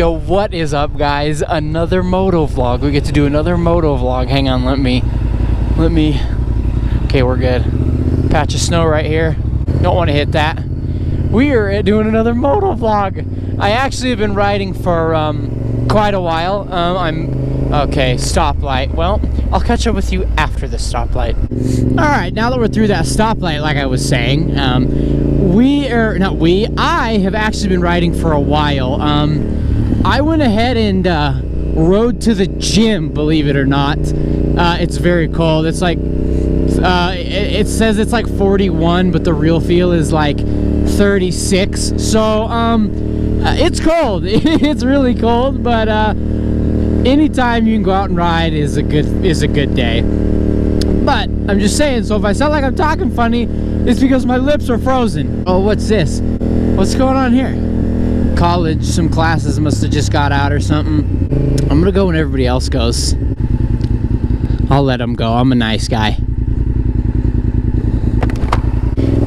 Yo, what is up, guys? Another moto vlog. We get to do another moto vlog. Hang on, let me. Okay, we're good. Patch of snow right here. Don't want to hit that. We are doing another moto vlog. I actually have been riding for quite a while. Okay, stoplight. Well, I'll catch up with you after the stoplight. All right, now that we're through that stoplight, like I was saying, I have actually been riding for a while. I went ahead and rode to the gym, believe it or not. It's very cold. It's like, it says it's like 41, but the real feel is like 36. So, it's cold. It's really cold, but anytime you can go out and ride is a good day. But I'm just saying, so if I sound like I'm talking funny, it's because my lips are frozen. Oh, what's this? What's going on here? College, some classes must have just got out or something. I'm gonna go when everybody else goes. I'll let them go. I'm a nice guy.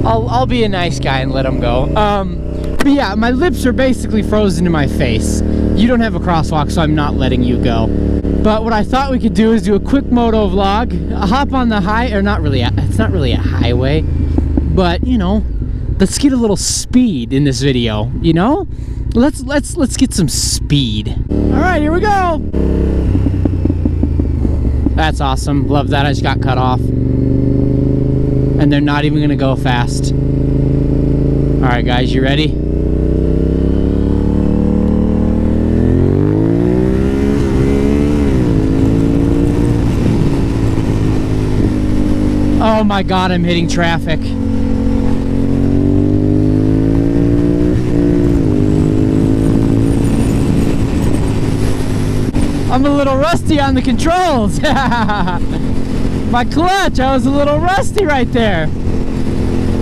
I'll be a nice guy and let them go. But yeah, my lips are basically frozen in my face. You don't have a crosswalk, so I'm not letting you go. But what I thought we could do is do a quick moto vlog. Hop on the it's not really a highway, but you know, let's get a little speed in this video, you know? Let's get some speed. All right, here we go. That's awesome. Love that. I just got cut off. And they're not even gonna go fast. All right, guys, you ready? Oh my God, I'm hitting traffic. I'm a little rusty on the controls. My clutch, I was a little rusty right there.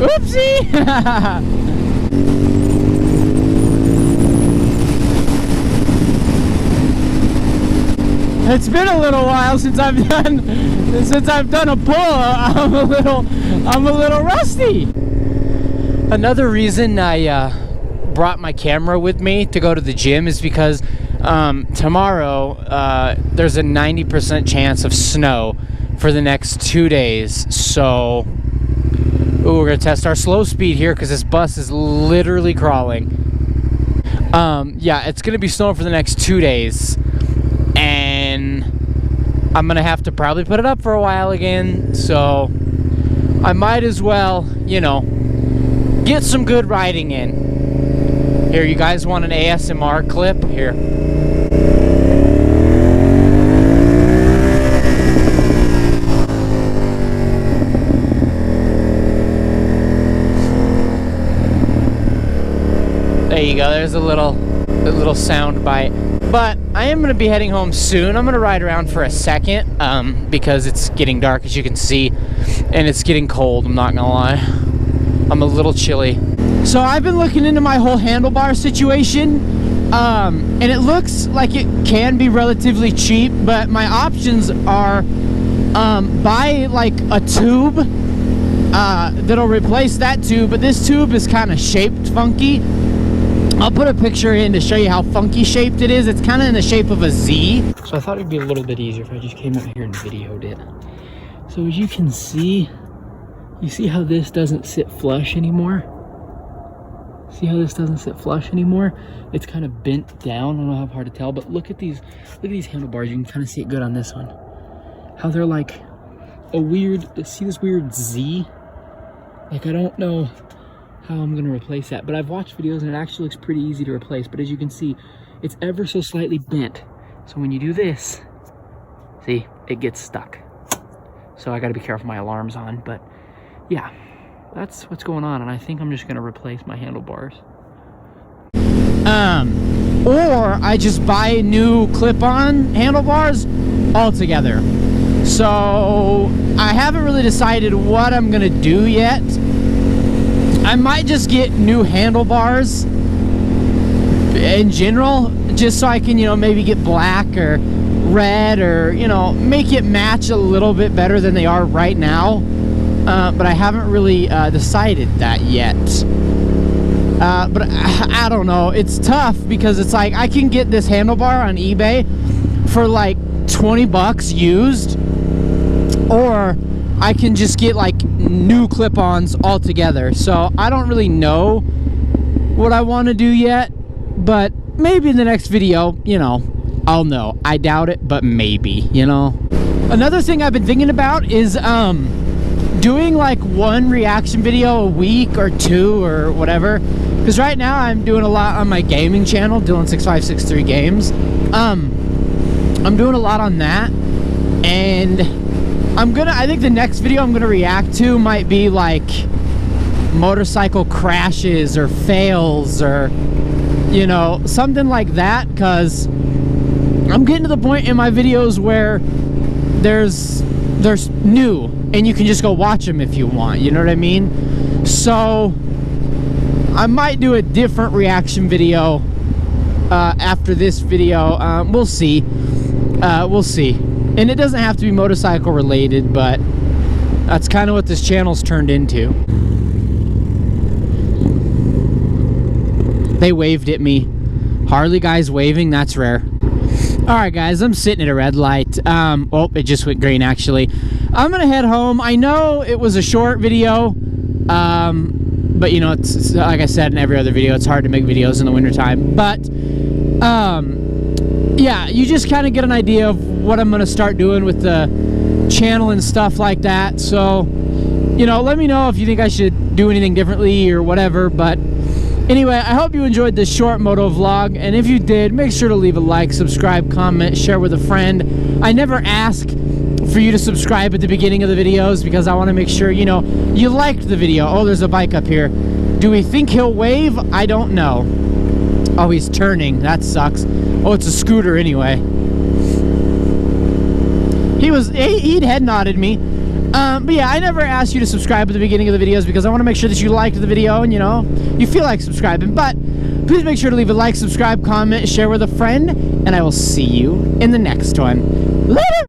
Oopsie. It's been a little while since I've done a pull. I'm a little rusty. Another reason I brought my camera with me to go to the gym is because tomorrow there's a 90% chance of snow for the next 2 days. So we're gonna test our slow speed here because this bus is literally crawling. Yeah, it's gonna be snowing for the next 2 days, and I'm gonna have to probably put it up for a while again, so I might as well, you know, get some good riding in. Here, you guys want an ASMR clip? Here. There you go, there's a little sound bite. But I am gonna be heading home soon. I'm gonna ride around for a second, because it's getting dark, as you can see, and it's getting cold, I'm not gonna lie. I'm a little chilly. So I've been looking into my whole handlebar situation, and it looks like it can be relatively cheap, but my options are buy like a tube that'll replace that tube, but this tube is kind of shaped funky. I'll put a picture in to show you how funky shaped it is. It's kind of in the shape of a Z. So I thought it'd be a little bit easier if I just came out here and videoed it. So as you can see, you see how this doesn't sit flush anymore? See how this doesn't sit flush anymore? It's kind of bent down. I don't know how hard to tell, but look at these handlebars. You can kind of see it good on this one. How they're like a weird, see this weird Z? Like, I don't know how I'm gonna replace that, but I've watched videos and it actually looks pretty easy to replace. But as you can see, it's ever so slightly bent. So when you do this, see, it gets stuck. So I gotta be careful, my alarm's on, but yeah, that's what's going on. And I think I'm just gonna replace my handlebars. Or I just buy new clip-on handlebars altogether. So I haven't really decided what I'm gonna do yet. I might just get new handlebars in general, just so I can, you know, maybe get black or red, or, you know, make it match a little bit better than they are right now. But I haven't really decided that yet. But I don't know. It's tough because it's like I can get this handlebar on eBay for like 20 bucks used, or I can just get like new clip-ons altogether. So I don't really know what I want to do yet, but maybe in the next video, you know, I'll know. I doubt it, but maybe, you know. Another thing I've been thinking about is doing like one reaction video a week or two or whatever, because right now I'm doing a lot on my gaming channel, Dylan6563 Games. I'm doing a lot on that, and I think the next video I'm gonna react to might be like motorcycle crashes or fails, or you know, something like that, because I'm getting to the point in my videos where there's new and you can just go watch them if you want, you know what I mean? So I might do a different reaction video after this video. We'll see. We'll see. And it doesn't have to be motorcycle related, but that's kind of what this channel's turned into. They waved at me. Harley guys waving, that's rare. Alright guys, I'm sitting at a red light. Oh, it just went green actually. I'm gonna head home. I know it was a short video, but you know, it's like I said in every other video, it's hard to make videos in the wintertime. But yeah, you just kind of get an idea of what I'm gonna start doing with the channel and stuff like that. So, you know, let me know if you think I should do anything differently or whatever. But anyway, I hope you enjoyed this short moto vlog, and if you did, make sure to leave a like, subscribe, comment, share with a friend. I never ask for you to subscribe at the beginning of the videos because I want to make sure, you know, you liked the video. Oh, there's a bike up here. Do we think he'll wave? I don't know. Oh, he's turning. That sucks. Oh, it's a scooter anyway. He'd head nodded me. But yeah, I never asked you to subscribe at the beginning of the videos because I want to make sure that you liked the video and, you know, you feel like subscribing. But please make sure to leave a like, subscribe, comment, share with a friend, and I will see you in the next one. Later!